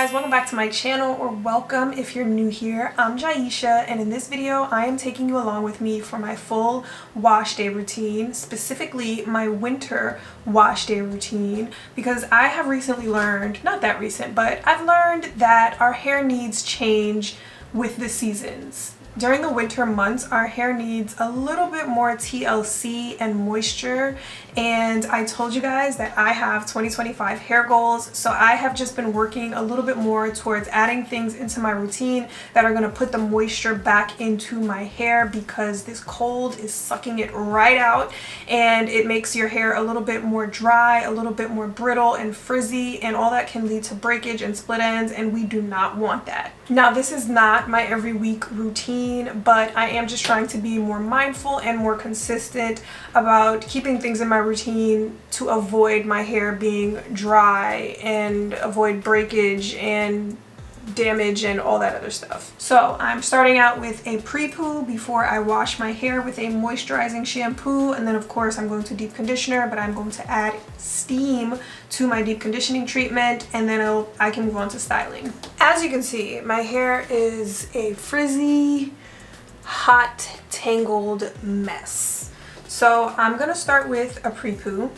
guys, welcome back to my channel, or welcome if you're new here. I'm Jaisha, and in this video I am taking you along with me for my full wash day routine, specifically my winter wash day routine, because I have recently learned, not that recent, but I've learned that our hair needs change with the seasons. During the winter months, our hair needs a little bit more TLC and moisture, and I told you guys that I have 2025 hair goals, so I have just been working a little bit more towards adding things into my routine that are going to put the moisture back into my hair, because this cold is sucking it right out, and it makes your hair a little bit more dry, a little bit more brittle and frizzy, and all that can lead to breakage and split ends, and we do not want that. Now, this is not my every week routine, but I am just trying to be more mindful and more consistent about keeping things in my routine to avoid my hair being dry and avoid breakage and damage and all that other stuff. So I'm starting out with a pre-poo before I wash my hair with a moisturizing shampoo, and then of course I'm going to deep conditioner, but I'm going to add steam to my deep conditioning treatment, and then I can move on to styling. As you can see, my hair is a frizzy, hot, tangled mess. So I'm gonna start with a pre-poo.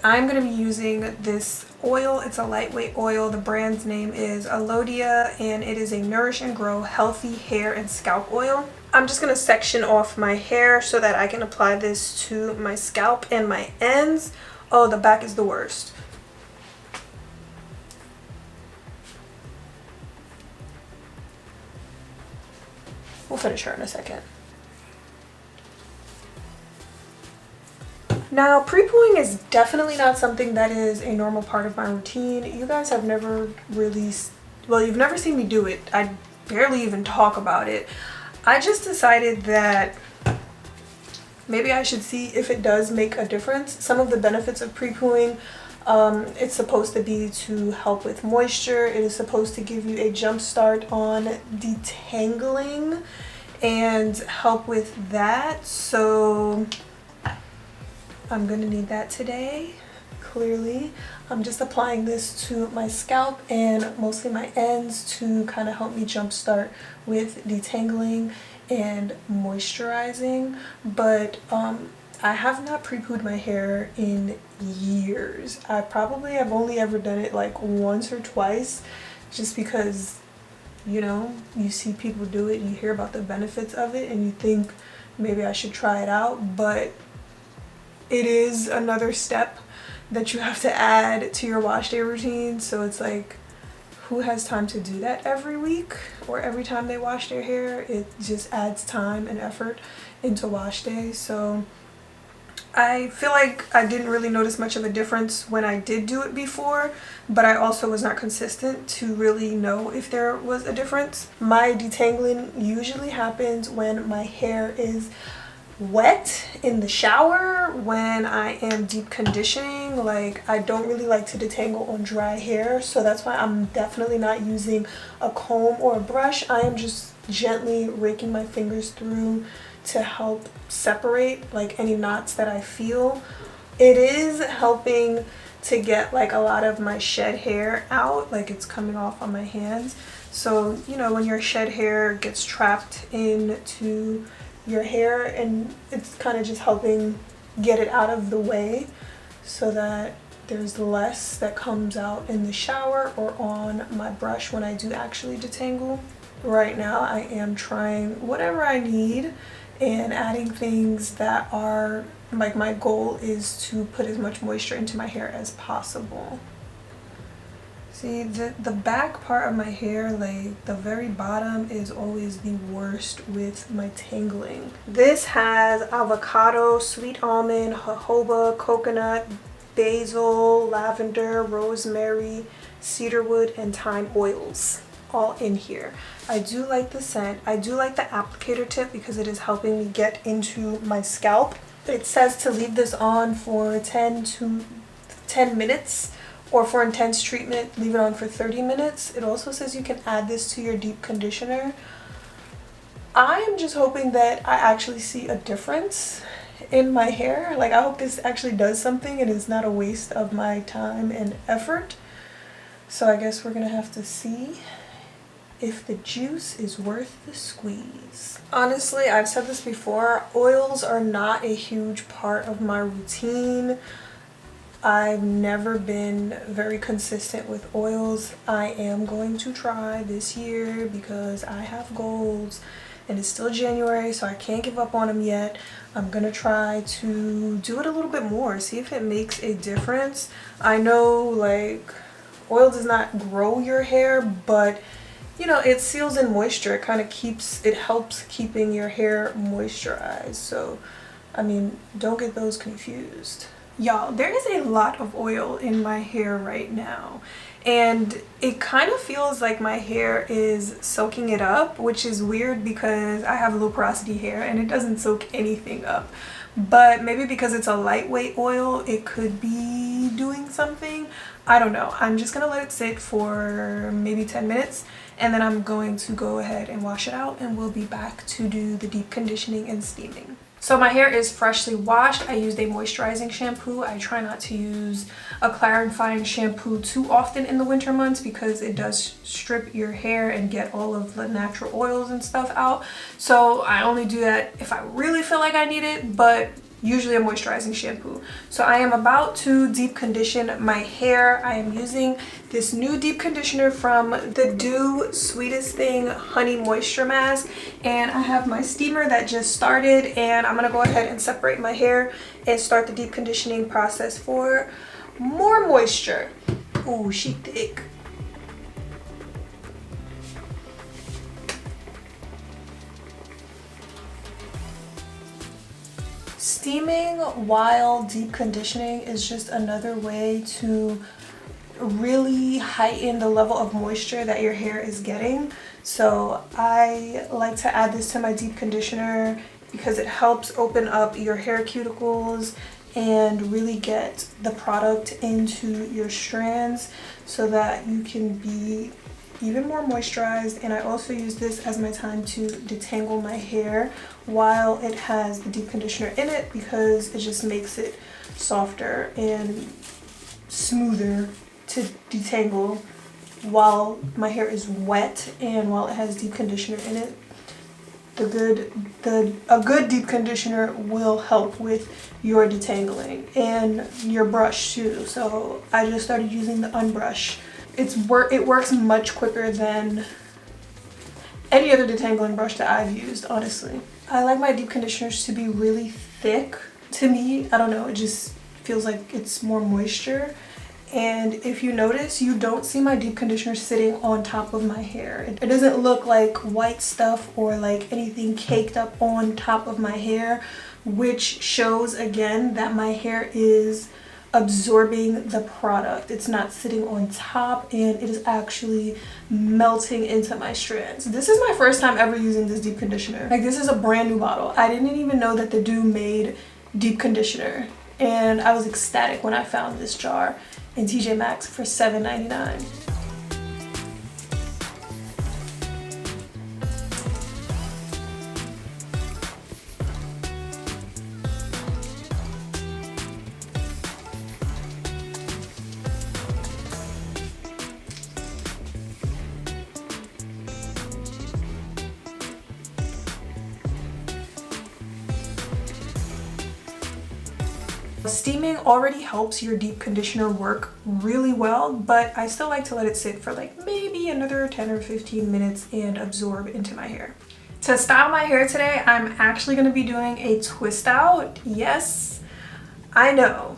I'm going to be using this oil. It's a lightweight oil. The brand's name is Alodia, and it is a Nourish and Grow healthy hair and scalp oil. I'm just going to section off my hair so that I can apply this to my scalp and my ends. Oh, the back is the worst. We'll finish her in a second. Now, pre-pooing is definitely not something that is a normal part of my routine. You guys have never really, well, you've never seen me do it. I barely even talk about it. I just decided that maybe I should see if it does make a difference. Some of the benefits of pre-pooing, it's supposed to be to help with moisture. It is supposed to give you a jump start on detangling and help with that. So I'm gonna need that today, clearly. I'm just applying this to my scalp and mostly my ends to kind of help me jumpstart with detangling and moisturizing. But I have not pre-pooed my hair in years. I probably have only ever done it like once or twice, just because, you know, you see people do it, you hear about the benefits of it, and you think maybe I should try it out. But it is another step that you have to add to your wash day routine. So it's like, who has time to do that every week or every time they wash their hair? It just adds time and effort into wash day. So I feel like I didn't really notice much of a difference when I did do it before, but I also was not consistent to really know if there was a difference. My detangling usually happens when my hair is wet in the shower, when I am deep conditioning. Like, I don't really like to detangle on dry hair, so that's why I'm definitely not using a comb or a brush. I am just gently raking my fingers through to help separate like any knots that I feel. It is helping to get like a lot of my shed hair out, like it's coming off on my hands. So, you know, when your shed hair gets trapped into your hair, and it's kind of just helping get it out of the way so that there's less that comes out in the shower or on my brush when I do actually detangle. Right now I am trying whatever I need and adding things that are like, my goal is to put as much moisture into my hair as possible. See, the back part of my hair, like the very bottom, is always the worst with my tangling. This has avocado, sweet almond, jojoba, coconut, basil, lavender, rosemary, cedarwood, and thyme oils all in here. I do like the scent. I do like the applicator tip because it is helping me get into my scalp. It says to leave this on for 10 minutes. Or for intense treatment, leave it on for 30 minutes. It also says you can add this to your deep conditioner. I am just hoping that I actually see a difference in my hair. Like, I hope this actually does something and it's not a waste of my time and effort. So I guess we're gonna have to see if the juice is worth the squeeze. Honestly, I've said this before, oils are not a huge part of my routine. I've never been very consistent with oils. I am going to try this year because I have goals and it's still January, so I can't give up on them yet. I'm gonna try to do it a little bit more, see if it makes a difference. I know like oil does not grow your hair, but you know, it seals in moisture. It kind of helps keeping your hair moisturized. So, I mean, don't get those confused. Y'all, there is a lot of oil in my hair right now. And it kind of feels like my hair is soaking it up, which is weird because I have low porosity hair and it doesn't soak anything up. But maybe because it's a lightweight oil, it could be doing something. I don't know. I'm just gonna let it sit for maybe 10 minutes and then I'm going to go ahead and wash it out and we'll be back to do the deep conditioning and steaming. So my hair is freshly washed. I used a moisturizing shampoo. I try not to use a clarifying shampoo too often in the winter months because it does strip your hair and get all of the natural oils and stuff out. So I only do that if I really feel like I need it, but usually a moisturizing shampoo. So I am about to deep condition my hair. I am using this new deep conditioner from the Do Sweetest Thing Honey Moisture Mask, and I have my steamer that just started, and I'm gonna go ahead and separate my hair and start the deep conditioning process for more moisture. Ooh, she thick. Steaming while deep conditioning is just another way to really heighten the level of moisture that your hair is getting. So I like to add this to my deep conditioner because it helps open up your hair cuticles and really get the product into your strands so that you can be even more moisturized. And I also use this as my time to detangle my hair while it has the deep conditioner in it because it just makes it softer and smoother to detangle while my hair is wet and while it has deep conditioner in it. A good deep conditioner will help with your detangling and your brush too. So I just started using the unbrush. It works much quicker than any other detangling brush that I've used, honestly. I like my deep conditioners to be really thick. To me, I don't know, it just feels like it's more moisture. And if you notice, you don't see my deep conditioner sitting on top of my hair. It doesn't look like white stuff or like anything caked up on top of my hair, which shows again that my hair is absorbing the product. It's not sitting on top and it is actually melting into my strands. This is my first time ever using this deep conditioner. Like, this is a brand new bottle. I didn't even know that the Do made deep conditioner, and I was ecstatic when I found this jar in TJ Maxx for $7.99. Steaming already helps your deep conditioner work really well, but I still like to let it sit for like maybe another 10 or 15 minutes and absorb into my hair. To style my hair today, I'm actually going to be doing a twist out. Yes, I know,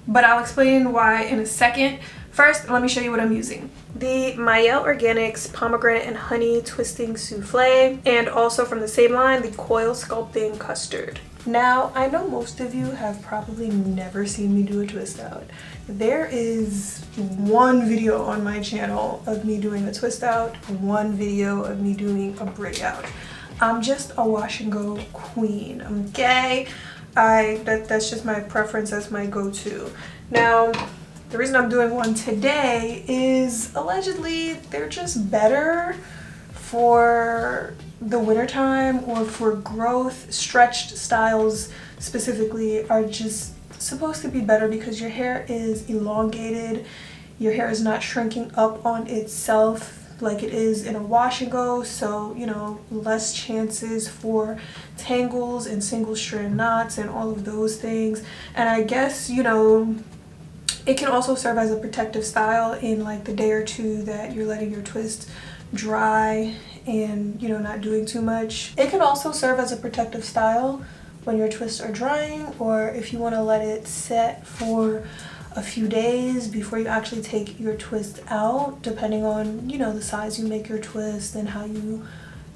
but I'll explain why in a second. First, let me show you what I'm using. The Mielle Organics Pomegranate and Honey Twisting Souffle, and also from the same line, the Coil Sculpting Custard. Now, I know most of you have probably never seen me do a twist out. There is one video on my channel of me doing a twist out, one video of me doing a braid out. I'm just a wash and go queen, okay? That's just my preference, that's my go-to. Now, the reason I'm doing one today is allegedly they're just better for the wintertime or for growth. Stretched styles specifically are just supposed to be better because your hair is elongated your hair is not shrinking up on itself like it is in a wash and go, so you know, less chances for tangles and single strand knots and all of those things. And I guess, you know, it can also serve as a protective style in like the day or two that you're letting your twist dry and, you know, not doing too much. It can also serve as a protective style when your twists are drying, or if you want to let it set for a few days before you actually take your twist out, depending on, you know, the size you make your twist and how you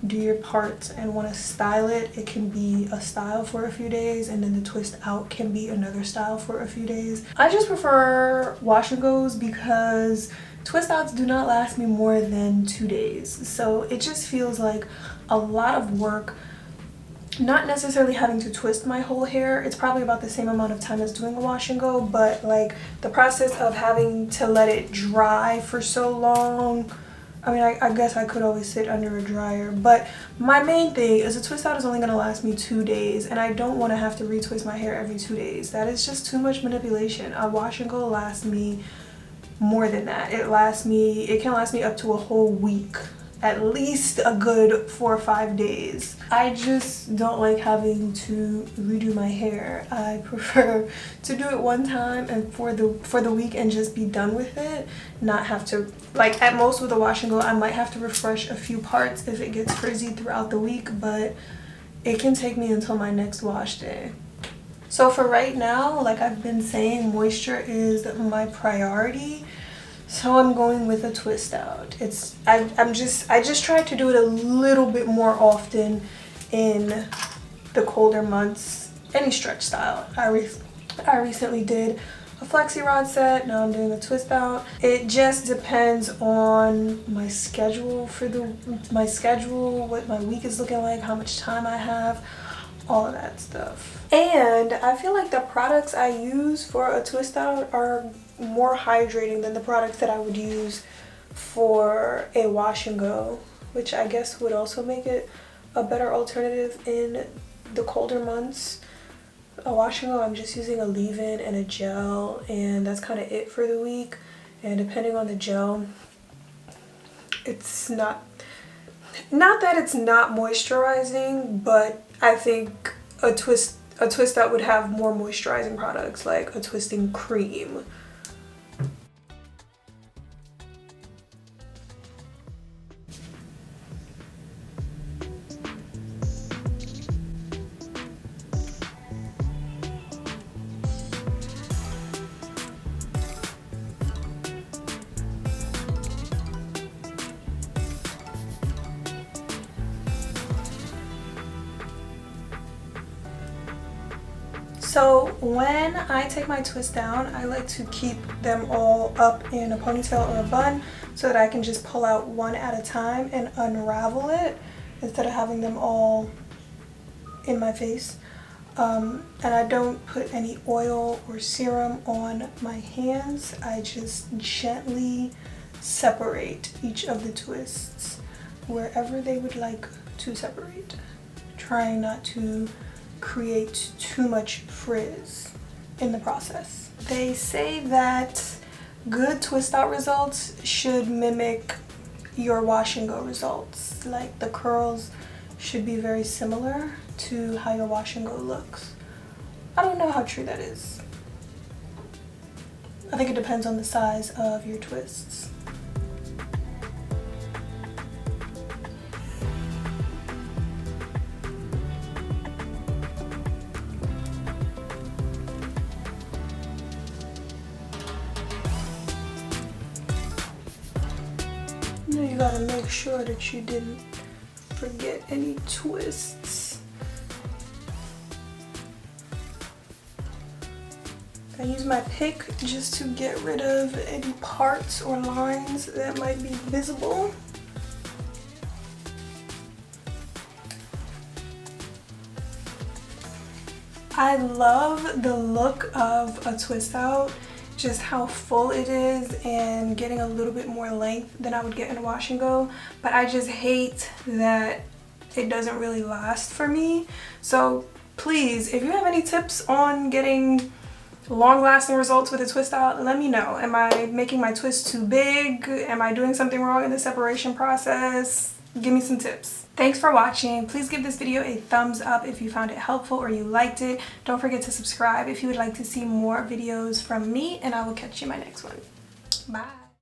do your parts and want to style it. It can be a style for a few days, and then the twist out can be another style for a few days. I just prefer wash and goes because twist outs do not last me more than 2 days, so it just feels like a lot of work. Not necessarily having to twist my whole hair, it's probably about the same amount of time as doing a wash and go, but like the process of having to let it dry for so long. I mean, I guess I could always sit under a dryer, but my main thing is a twist out is only going to last me 2 days, and I don't want to have to retwist my hair every 2 days. That is just too much manipulation. A wash and go lasts me more than that. It can last me up to a whole week, at least a good 4 or 5 days. I just don't like having to redo my hair. I prefer to do it one time and for the week and just be done with it, not have to, like at most with a wash and go I might have to refresh a few parts if it gets frizzy throughout the week, but it can take me until my next wash day. So for right now, like I've been saying, moisture is my priority. So I'm going with a twist out. I just tried to do it a little bit more often in the colder months. Any stretch style. I recently did a flexi rod set. Now I'm doing a twist out. It just depends on my schedule what my week is looking like, how much time I have, all of that stuff. And I feel like the products I use for a twist out are more hydrating than the products that I would use for a wash and go, which I guess would also make it a better alternative in the colder months. A wash and go, I'm just using a leave-in and a gel, and that's kind of it for the week. And depending on the gel, it's not that it's not moisturizing, but I think a twist out would have more moisturizing products, like a twisting cream. So when I take my twists down, I like to keep them all up in a ponytail or a bun so that I can just pull out one at a time and unravel it instead of having them all in my face. And I don't put any oil or serum on my hands. I just gently separate each of the twists wherever they would like to separate, trying not to create too much frizz in the process. They say that good twist out results should mimic your wash and go results. Like the curls should be very similar to how your wash and go looks. I don't know how true that is. I think it depends on the size of your twists. You gotta make sure that you didn't forget any twists. I use my pick just to get rid of any parts or lines that might be visible. I love the look of a twist out, just how full it is and getting a little bit more length than I would get in a wash and go, but I just hate that it doesn't really last for me. So please, if you have any tips on getting long-lasting results with a twist out, let me know. Am I making my twist too big? Am I doing something wrong in the separation process? Give me some tips. Thanks for watching. Please give this video a thumbs up if you found it helpful or you liked it. Don't forget to subscribe if you would like to see more videos from me, and I will catch you in my next one. Bye.